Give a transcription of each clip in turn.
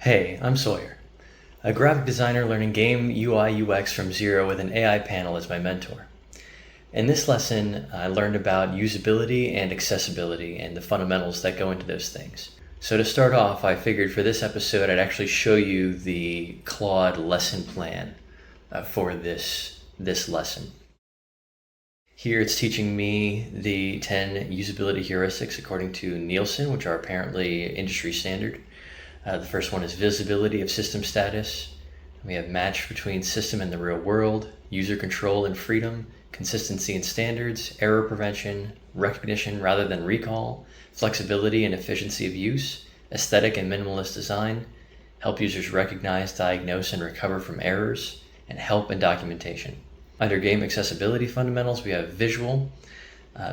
Hey, I'm Sawyer, a graphic designer learning game UI UX from zero with an AI panel as my mentor. In this lesson, I learned about usability and accessibility and the fundamentals that go into those things. So to start off, I figured for this episode I'd actually show you the Claude lesson plan for this lesson. Here it's teaching me the 10 usability heuristics according to Nielsen, which are apparently industry standard. The first one is visibility of system status. We have match between system and the real world, user control and freedom, consistency and standards, error prevention, recognition rather than recall, flexibility and efficiency of use, aesthetic and minimalist design, help users recognize, diagnose, and recover from errors, and help and documentation. Under game accessibility fundamentals, we have visual,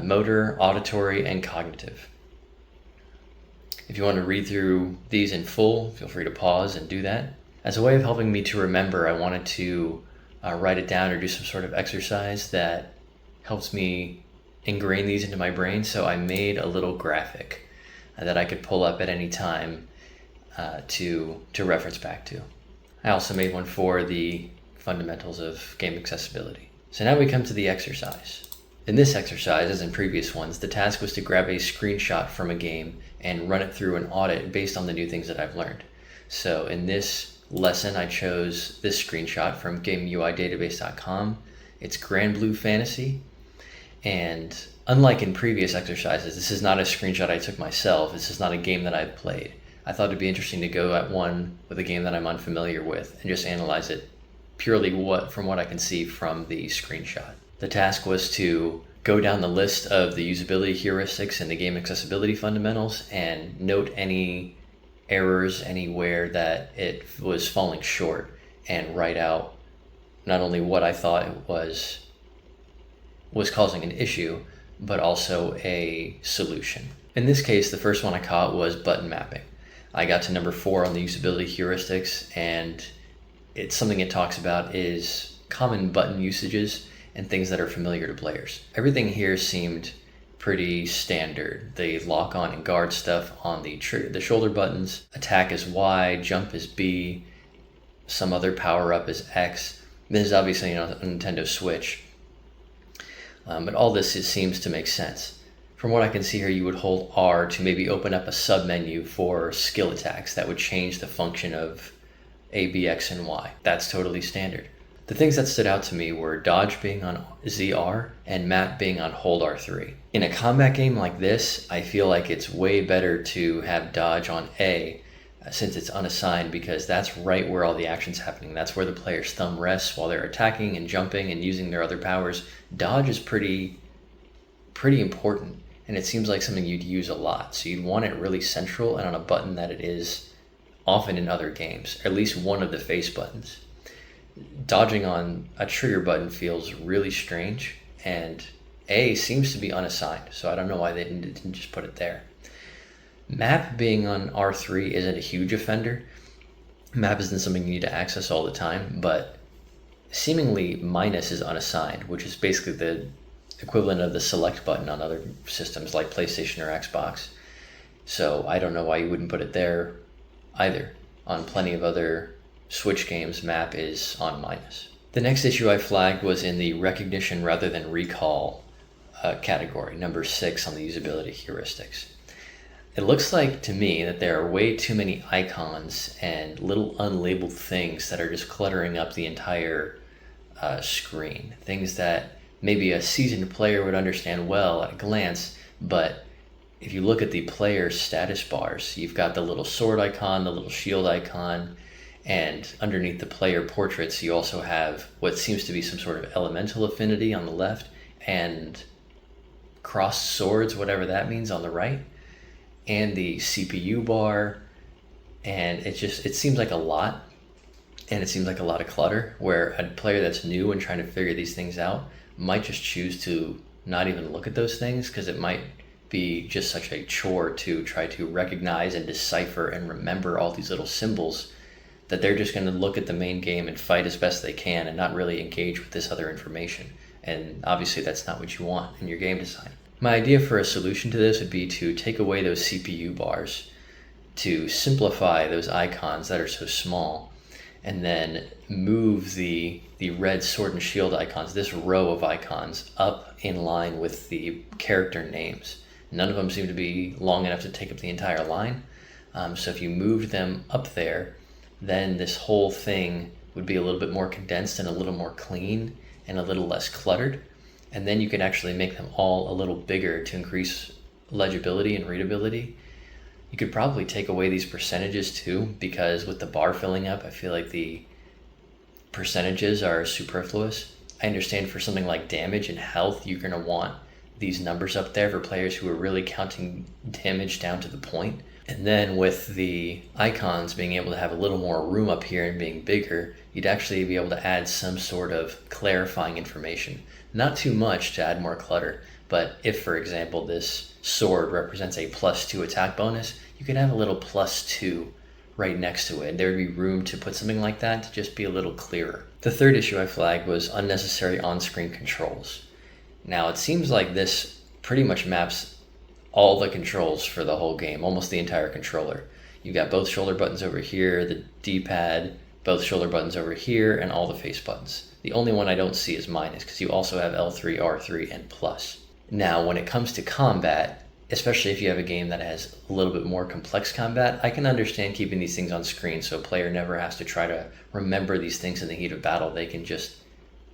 motor, auditory, and cognitive. If you want to read through these in full, feel free to pause and do that. As a way of helping me to remember, I wanted to write it down or do some sort of exercise that helps me ingrain these into my brain. So I made a little graphic that I could pull up at any time to reference back to. I also made one for the fundamentals of game accessibility. So now we come to the exercise. In this exercise, as in previous ones, the task was to grab a screenshot from a game and run it through an audit based on the new things that I've learned. So in this lesson, I chose this screenshot from GameUIDatabase.com. It's Granblue Fantasy. And unlike in previous exercises, this is not a screenshot I took myself. This is not a game that I've played. I thought it'd be interesting to go at one with a game that I'm unfamiliar with and just analyze it purely from what I can see from the screenshot. The task was to go down the list of the usability heuristics and the game accessibility fundamentals and note any errors anywhere that it was falling short and write out not only what I thought it was causing an issue, but also a solution. In this case, the first one I caught was button mapping. I got to number 4 on the usability heuristics, and it's something it talks about is common button usages and things that are familiar to players. Everything here seemed pretty standard. The lock on and guard stuff on the shoulder buttons, attack is Y, jump is B, some other power up is X. This is obviously a Nintendo Switch, but all this seems to make sense. From what I can see here, you would hold R to maybe open up a sub menu for skill attacks that would change the function of A, B, X, and Y. That's totally standard. The things that stood out to me were dodge being on ZR and map being on hold R3. In a combat game like this, I feel like it's way better to have dodge on A since it's unassigned, because that's right where all the action's happening. That's where the player's thumb rests while they're attacking and jumping and using their other powers. Dodge is pretty important, and it seems like something you'd use a lot. So you'd want it really central and on a button that it is often in other games, at least one of the face buttons. Dodging on a trigger button feels really strange, and A seems to be unassigned, so I don't know why they didn't just put it there. Map being on R3 isn't a huge offender. Map isn't something you need to access all the time, but seemingly minus is unassigned, which is basically the equivalent of the select button on other systems like PlayStation or Xbox. So I don't know why you wouldn't put it there either. On plenty of other Switch games, map is on minus. The next issue I flagged was in the recognition rather than recall category, number 6 on the usability heuristics. It looks like to me that there are way too many icons and little unlabeled things that are just cluttering up the entire screen. Things that maybe a seasoned player would understand well at a glance, but if you look at the player status bars, you've got the little sword icon, the little shield icon, and underneath the player portraits, you also have what seems to be some sort of elemental affinity on the left and crossed swords, whatever that means, on the right, and the CPU bar. And it seems like a lot, and it seems like a lot of clutter, where a player that's new and trying to figure these things out might just choose to not even look at those things, because it might be just such a chore to try to recognize and decipher and remember all these little symbols that they're just going to look at the main game and fight as best they can and not really engage with this other information. And obviously that's not what you want in your game design. My idea for a solution to this would be to take away those CPU bars, to simplify those icons that are so small, and then move the red sword and shield icons, this row of icons, up in line with the character names. None of them seem to be long enough to take up the entire line. So if you moved them up there, then this whole thing would be a little bit more condensed and a little more clean and a little less cluttered. And then you can actually make them all a little bigger to increase legibility and readability. You could probably take away these percentages too, because with the bar filling up, I feel like the percentages are superfluous. I understand for something like damage and health, you're going to want these numbers up there for players who are really counting damage down to the point. And then with the icons being able to have a little more room up here and being bigger, you'd actually be able to add some sort of clarifying information. Not too much to add more clutter, but if, for example, this sword represents a +2 attack bonus, you could have a little +2 right next to it. There would be room to put something like that to just be a little clearer. The third issue I flagged was unnecessary on-screen controls. Now, it seems like this pretty much maps all the controls for the whole game, almost the entire controller. You've got both shoulder buttons over here, the D-pad, both shoulder buttons over here, and all the face buttons. The only one I don't see is minus, because you also have L3, R3, and plus. Now, when it comes to combat, especially if you have a game that has a little bit more complex combat, I can understand keeping these things on screen so a player never has to try to remember these things in the heat of battle. They can just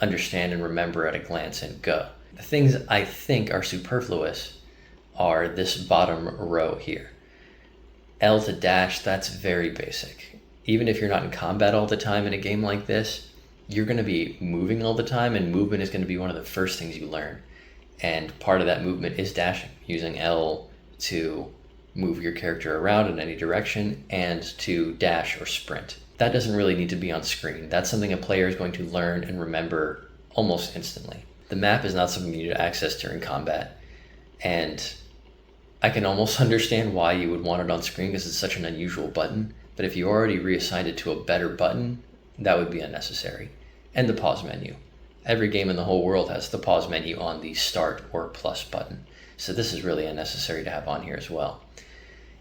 understand and remember at a glance and go. The things I think are superfluous are this bottom row here. L to dash, that's very basic. Even if you're not in combat all the time in a game like this, you're going to be moving all the time, and movement is going to be one of the first things you learn. And part of that movement is dashing, using L to move your character around in any direction and to dash or sprint. That doesn't really need to be on screen. That's something a player is going to learn and remember almost instantly. The map is not something you need to access during combat, and I can almost understand why you would want it on screen because it's such an unusual button, but if you already reassigned it to a better button, that would be unnecessary. And the pause menu. Every game in the whole world has the pause menu on the start or plus button, so this is really unnecessary to have on here as well.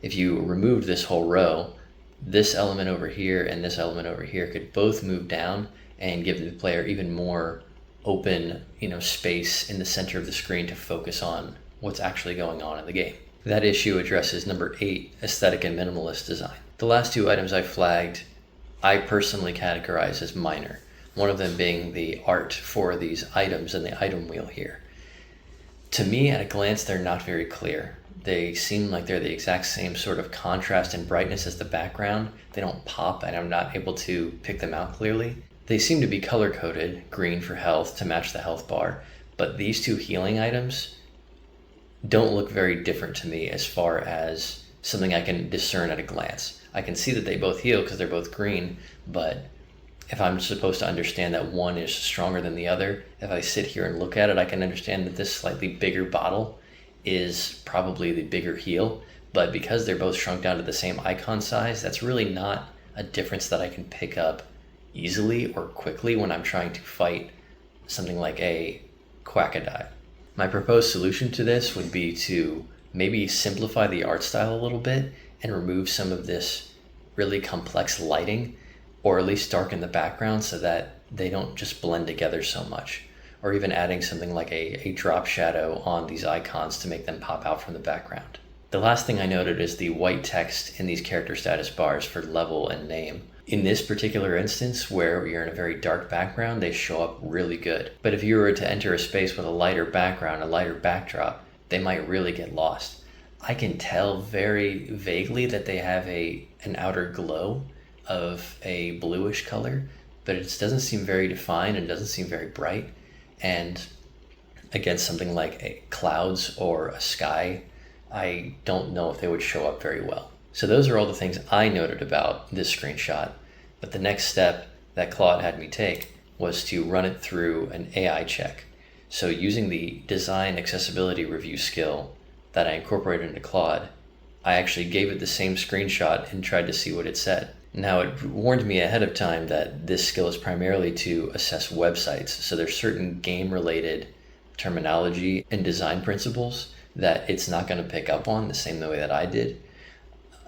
If you removed this whole row, this element over here and this element over here could both move down and give the player even more open, space in the center of the screen to focus on what's actually going on in the game. That issue addresses number 8, aesthetic and minimalist design. The last two items I flagged, I personally categorize as minor. One of them being the art for these items in the item wheel here. To me, at a glance, they're not very clear. They seem like they're the exact same sort of contrast and brightness as the background. They don't pop, and I'm not able to pick them out clearly. They seem to be color-coded, green for health to match the health bar, but these two healing items don't look very different to me as far as something I can discern at a glance. I can see that they both heal because they're both green, but if I'm supposed to understand that one is stronger than the other, if I sit here and look at it, I can understand that this slightly bigger bottle is probably the bigger heal, but because they're both shrunk down to the same icon size, that's really not a difference that I can pick up easily or quickly when I'm trying to fight something like a Quackadive. My proposed solution to this would be to maybe simplify the art style a little bit and remove some of this really complex lighting, or at least darken the background so that they don't just blend together so much, or even adding something like a drop shadow on these icons to make them pop out from the background. The last thing I noted is the white text in these character status bars for level and name. In this particular instance, where you're in a very dark background, they show up really good. But if you were to enter a space with a lighter background, a lighter backdrop, they might really get lost. I can tell very vaguely that they have an outer glow of a bluish color, but it doesn't seem very defined and doesn't seem very bright. And against something like clouds or a sky, I don't know if they would show up very well. So those are all the things I noted about this screenshot, but the next step that Claude had me take was to run it through an AI check. So using the design accessibility review skill that I incorporated into Claude, I actually gave it the same screenshot and tried to see what it said. Now, it warned me ahead of time that this skill is primarily to assess websites, so there's certain game-related terminology and design principles that it's not going to pick up on the same way that I did.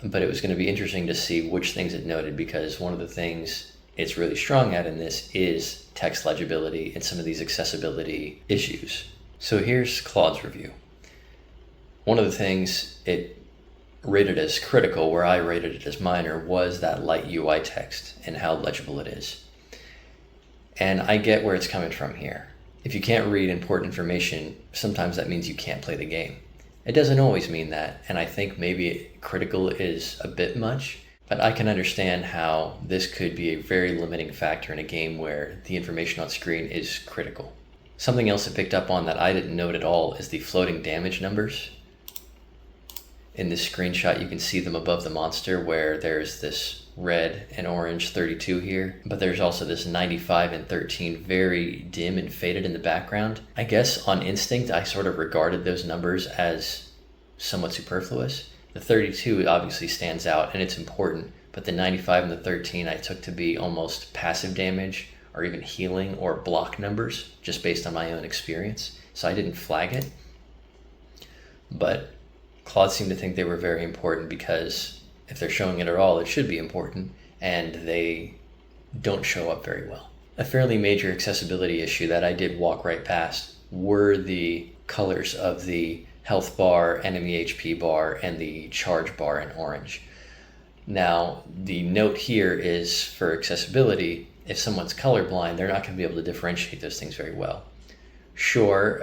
but it was going to be interesting to see which things it noted, because one of the things it's really strong at in this is text legibility and some of these accessibility issues. So here's Claude's review. One of the things it rated as critical, where I rated it as minor, was that light UI text and how legible it is. And I get where it's coming from here. If you can't read important information, sometimes that means you can't play the game. It doesn't always mean that, and I think maybe critical is a bit much, but I can understand how this could be a very limiting factor in a game where the information on screen is critical. Something else I picked up on that I didn't note at all is the floating damage numbers. In this screenshot, you can see them above the monster, where there's this red and orange 32 here, but there's also this 95 and 13 very dim and faded in the background. I guess on instinct, I sort of regarded those numbers as somewhat superfluous. The 32 obviously stands out and it's important, but the 95 and the 13 I took to be almost passive damage or even healing or block numbers, just based on my own experience. So I didn't flag it, but Claude seemed to think they were very important, because if they're showing it at all, it should be important, and they don't show up very well. A fairly major accessibility issue that I did walk right past were the colors of the health bar, enemy HP bar, and the charge bar in orange. Now, the note here is for accessibility, if someone's colorblind, they're not going to be able to differentiate those things very well. Sure,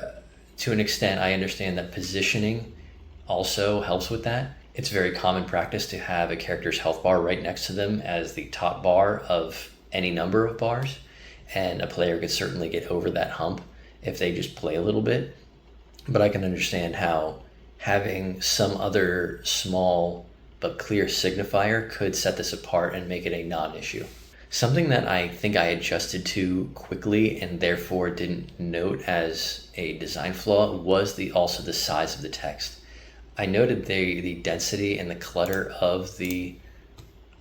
to an extent, I understand that positioning also helps with that. It's very common practice to have a character's health bar right next to them as the top bar of any number of bars, and a player could certainly get over that hump if they just play a little bit. But I can understand how having some other small but clear signifier could set this apart and make it a non-issue. Something that I think I adjusted to quickly and therefore didn't note as a design flaw was also the size of the text. I noted the density and the clutter of the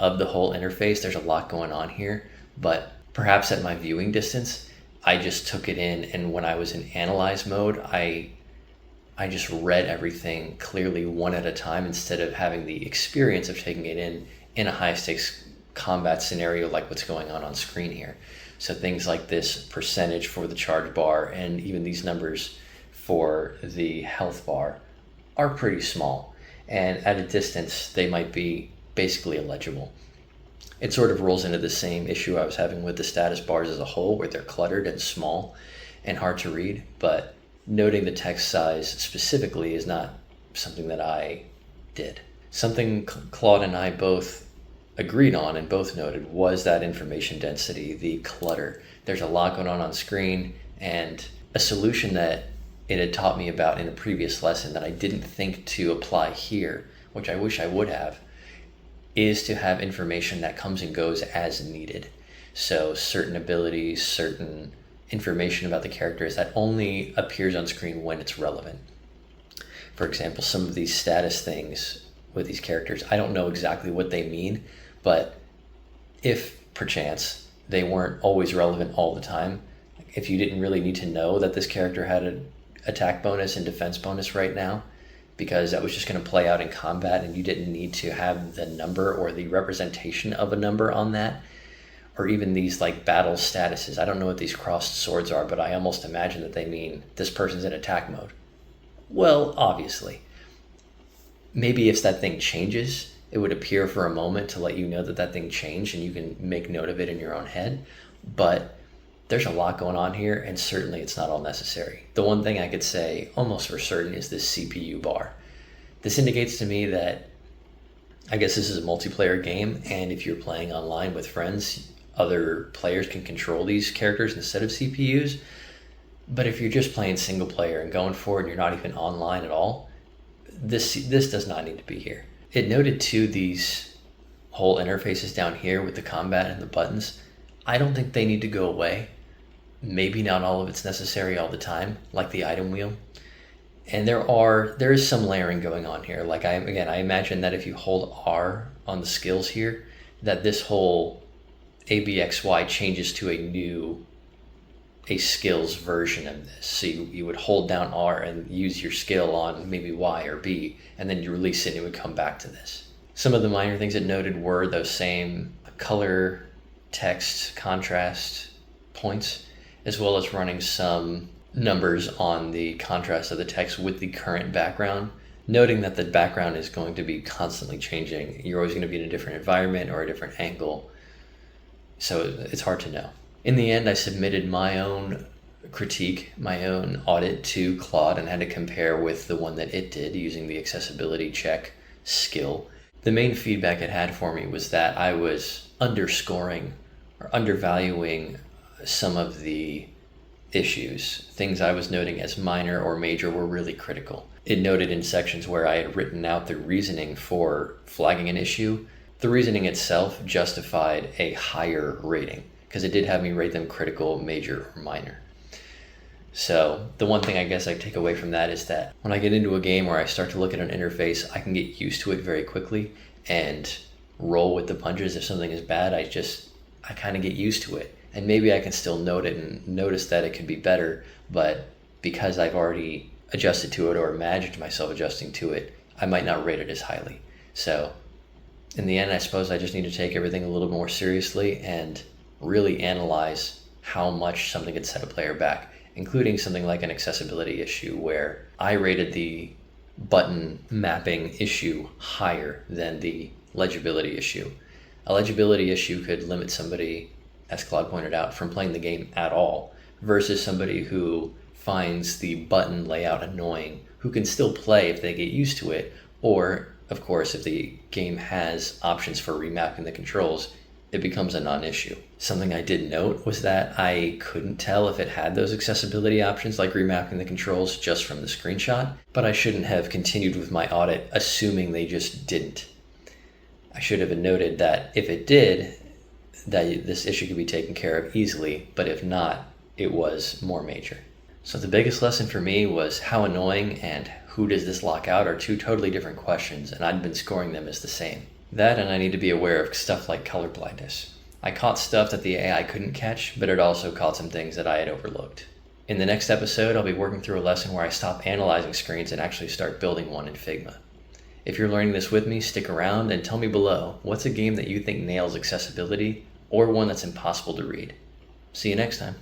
whole interface. There's a lot going on here, but perhaps at my viewing distance, I just took it in, and when I was in analyze mode, I just read everything clearly one at a time, instead of having the experience of taking it in a high stakes combat scenario like what's going on screen here. So things like this percentage for the charge bar and even these numbers for the health bar are pretty small, and at a distance they might be basically illegible. It sort of rolls into the same issue I was having with the status bars as a whole, where they're cluttered and small and hard to read, but noting the text size specifically is not something that I did. Something Claude and I both agreed on and both noted was that information density, the clutter. There's a lot going on screen, and a solution that it had taught me about in a previous lesson that I didn't think to apply here, which I wish I would have, is to have information that comes and goes as needed. So certain abilities, certain information about the characters that only appears on screen when it's relevant. For example, some of these status things with these characters, I don't know exactly what they mean, but if perchance they weren't always relevant all the time, if you didn't really need to know that this character had an attack bonus and defense bonus right now, because that was just going to play out in combat, and you didn't need to have the number or the representation of a number on that, or even these like battle statuses. I don't know what these crossed swords are, but I almost imagine that they mean this person's in attack mode. Well, obviously. Maybe if that thing changes, it would appear for a moment to let you know that that thing changed, and you can make note of it in your own head, but there's a lot going on here, and certainly it's not all necessary. The one thing I could say almost for certain is this CPU bar. This indicates to me that I guess this is a multiplayer game, and if you're playing online with friends, other players can control these characters instead of CPUs. But if you're just playing single player and going for it and you're not even online at all, this does not need to be here. It noted too these whole interfaces down here with the combat and the buttons. I don't think they need to go away. Maybe not all of it's necessary all the time, like the item wheel. And there is some layering going on here. Like I imagine that if you hold R on the skills here, that this whole ABXY changes to a skills version of this. So you would hold down R and use your skill on maybe Y or B, and then you release it and it would come back to this. Some of the minor things it noted were those same color, text, contrast points, as well as running some numbers on the contrast of the text with the current background, noting that the background is going to be constantly changing. You're always going to be in a different environment or a different angle, so it's hard to know. In the end, I submitted my own critique, my own audit to Claude, and had to compare with the one that it did using the accessibility check skill. The main feedback it had for me was that I was underscoring or undervaluing some of the issues. Things I was noting as minor or major were really critical. It noted in sections where I had written out the reasoning for flagging an issue, the reasoning itself justified a higher rating because it did have me rate them critical, major, or minor. So the one thing I guess I take away from that is that when I get into a game where I start to look at an interface, I can get used to it very quickly and roll with the punches. If something is bad, I kind of get used to it. And maybe I can still note it and notice that it could be better, but because I've already adjusted to it or imagined myself adjusting to it, I might not rate it as highly. So in the end, I suppose I just need to take everything a little more seriously and really analyze how much something could set a player back, including something like an accessibility issue where I rated the button mapping issue higher than the legibility issue. A legibility issue could limit somebody, as Claude pointed out, from playing the game at all, versus somebody who finds the button layout annoying, who can still play if they get used to it, or, of course, if the game has options for remapping the controls, it becomes a non-issue. Something I did note was that I couldn't tell if it had those accessibility options like remapping the controls just from the screenshot, but I shouldn't have continued with my audit assuming they just didn't. I should have noted that if it did, that this issue could be taken care of easily, but if not, it was more major. So the biggest lesson for me was how annoying and who does this lock out are two totally different questions, and I'd been scoring them as the same. That, and I need to be aware of stuff like colorblindness. I caught stuff that the AI couldn't catch, but it also caught some things that I had overlooked. In the next episode, I'll be working through a lesson where I stop analyzing screens and actually start building one in Figma. If you're learning this with me, stick around and tell me below, what's a game that you think nails accessibility or one that's impossible to read? See you next time.